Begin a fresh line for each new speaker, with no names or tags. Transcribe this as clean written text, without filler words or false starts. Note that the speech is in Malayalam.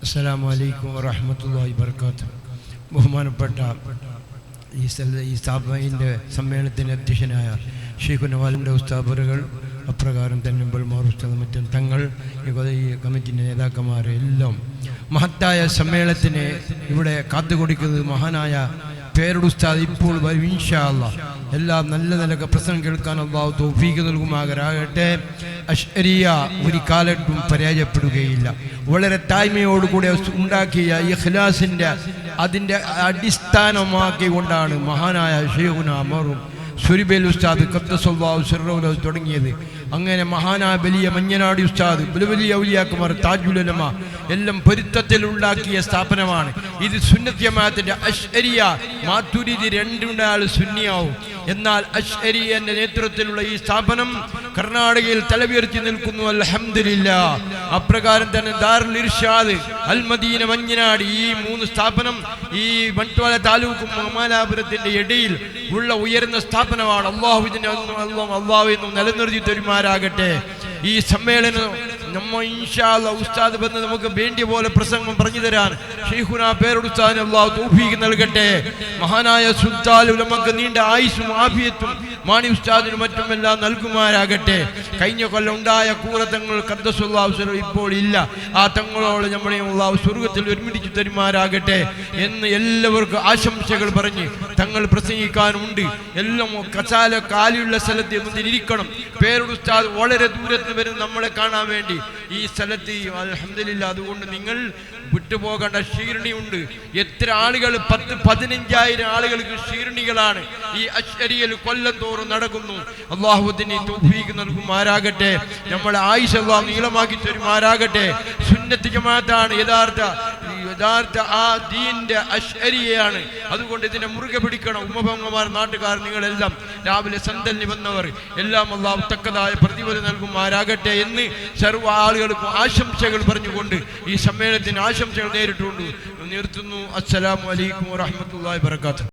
അസ്സലാമു അലൈക്കും വറഹ്മത്തുള്ളാഹി വബറകാതുഹു. ബഹുമാനപ്പെട്ട ഈ സ്ഥാപനത്തിൻ്റെ സമ്മേളനത്തിൻ്റെ അധ്യക്ഷനായ ഷെയ്ഖ് നവാലിൻ്റെ ഉസ്താദുകൾ അപ്രകാരം തന്നെ മറ്റും തങ്ങൾ ഈ കമ്മിറ്റിൻ്റെ നേതാക്കന്മാരെ എല്ലാം മഹത്തായ സമ്മേളനത്തിന് ഇവിടെ കാത്തുകൊടുക്കുന്നത് മഹാനായ പേരുടെ ഉസ്താദ് ഇപ്പോൾ വരും ഇൻഷാ അല്ലാഹ്. എല്ലാം നല്ല നിലക്ക് പ്രസംഗം കേൾക്കാൻ അല്ലാഹു തൗഫീഖ് നൽകുമാറാകട്ടെ. അശ്അരിയ ഒരു കാലത്തും പരാജയപ്പെടുകയില്ല. വളരെ താഴ്മയോടുകൂടെ ഉണ്ടാക്കിയ ഇഖ്ലാസിൻ്റെ അതിൻ്റെ അടിസ്ഥാനമാക്കി കൊണ്ടാണ് മഹാനായ ഷെയ്ഖുന മർഹൂം സുരിബേൽ ഉസ്താദ് ഖദ്ദസല്ലാഹു സിർറഹു തുടങ്ങിയത്. അങ്ങനെ മഹാനായ വലിയ മഞ്ഞനാടി ഉസ്താദ് വലിയ ഔലിയാക്കുമാർ താജുൽ ഉലമ എല്ലാം പൊരുത്തത്തിൽ ഉണ്ടാക്കിയ സ്ഥാപനമാണ് ഇത്. സുന്നത്ത് ജമാഅത്തിന്റെ അശ്അരിയ മാതുരിദി രണ്ടുണ്ടാൾ സുന്നിയാവും. എന്നാൽ അശ്അരിയന്റെ നേതൃത്വത്തിലുള്ള ഈ സ്ഥാപനം കർണാടകയിൽ തലയുയർത്തി നിൽക്കുന്നു. അൽഹംദുലില്ലാഹ്. അപ്രകാരം തന്നെ ദാറുൽ ഇർഷാദ്, അൽ മദീന, മഞ്ഞനാടി ഈ മൂന്ന് സ്ഥാപനം ഈ മൺട്വാല താലൂക്കും മമാലാപുരത്തിന്റെ ഇടയിൽ ഉള്ള ഉയർന്ന സ്ഥാപനമാണ്. അള്ളാഹു നിലനിർത്തി തരുമാറാകട്ടെ. ഈ സമ്മേളനം നമ്മ ഇൻഷാ അല്ലാഹ് ഉസ്താദ് വന്ന് നമുക്ക് വേണ്ടിയ പോലെ പ്രസംഗം പറഞ്ഞു തരാൻ ഷെയ്ഖുന പേരുടെ ഉസ്താദിന് അല്ലാഹു തൗഫീഖ് നൽകട്ടെ. മഹാനായ സുൽത്താൻ ഉലമക്ക് നീണ്ട ആയുസ്സും ആഫിയത്തും മാണി ഉസ്താദിനും മറ്റുമെല്ലാം നൽകുമാറാകട്ടെ. കഴിഞ്ഞ കൊല്ലം ഉണ്ടായ കൂറത്തങ്ങൾ ഖദ്ദസല്ലാഹു സിർറഹു ഇപ്പോൾ ഇല്ല. ആ തങ്ങളോട് നമ്മളെ അല്ലാഹു സ്വർഗ്ഗത്തിൽ ഒരുമിച്ച് തരുമാറാകട്ടെ എന്ന് എല്ലാവർക്കും ആശംസകൾ പറഞ്ഞ് തങ്ങൾ പ്രസംഗിക്കാനുണ്ട്. എല്ലാം കസാല കാലിയുള്ള സ്ഥലത്ത് മുന്നിലിരിക്കണം. പേരുടെ ഉസ്താദ് വളരെ ദൂരത്ത് വരുന്ന നമ്മളെ കാണാൻ വേണ്ടി ഈ സ്ഥലത്ത് അൽഹംദുലില്ലാഹ്. അതുകൊണ്ട് നിങ്ങൾ വിട്ടുപോകേണ്ട ഷീർണിയുണ്ട്. എത്ര ആളുകൾ 10-15,000 ആളുകൾക്ക് ഷീർണികളാണ് ഈ അശ്അരിയയിൽ കൊല്ലം തോറും നടക്കുന്നു. അല്ലാഹുവിന് തൗഫീഖ് നൽകുമാറാകട്ടെ. നമ്മളെ ആയുസ് അല്ലാഹു നീളമാക്കി തരുമാറാകട്ടെ. സുന്നത്ത് ജമാഅത്താണ് യഥാർത്ഥ ആ ദീന്റെ അശ്അരിയയാണ്. അതുകൊണ്ട് ഇതിനെ മുറുകെ പിടിക്കണം. ഉമ്മപങ്ങമാർ, നാട്ടുകാർ, നിങ്ങളെല്ലാം രാവിലെ സന്തലിന് വന്നവർ എല്ലാം അല്ലാഹു തക്കതായ പ്രതിഫലം നൽകുമാറാകട്ടെ എന്ന് സർവ്വ ആളുകൾക്കും ആശംസകൾ പറഞ്ഞുകൊണ്ട് ഈ സമ്മേളനത്തിന് ആശംസകൾ നേരിട്ടുകൊണ്ട് നിർത്തുന്നു. അസ്സലാമു അലൈക്കും വറഹ്മത്തുള്ളാഹി വബറകാതുഹു.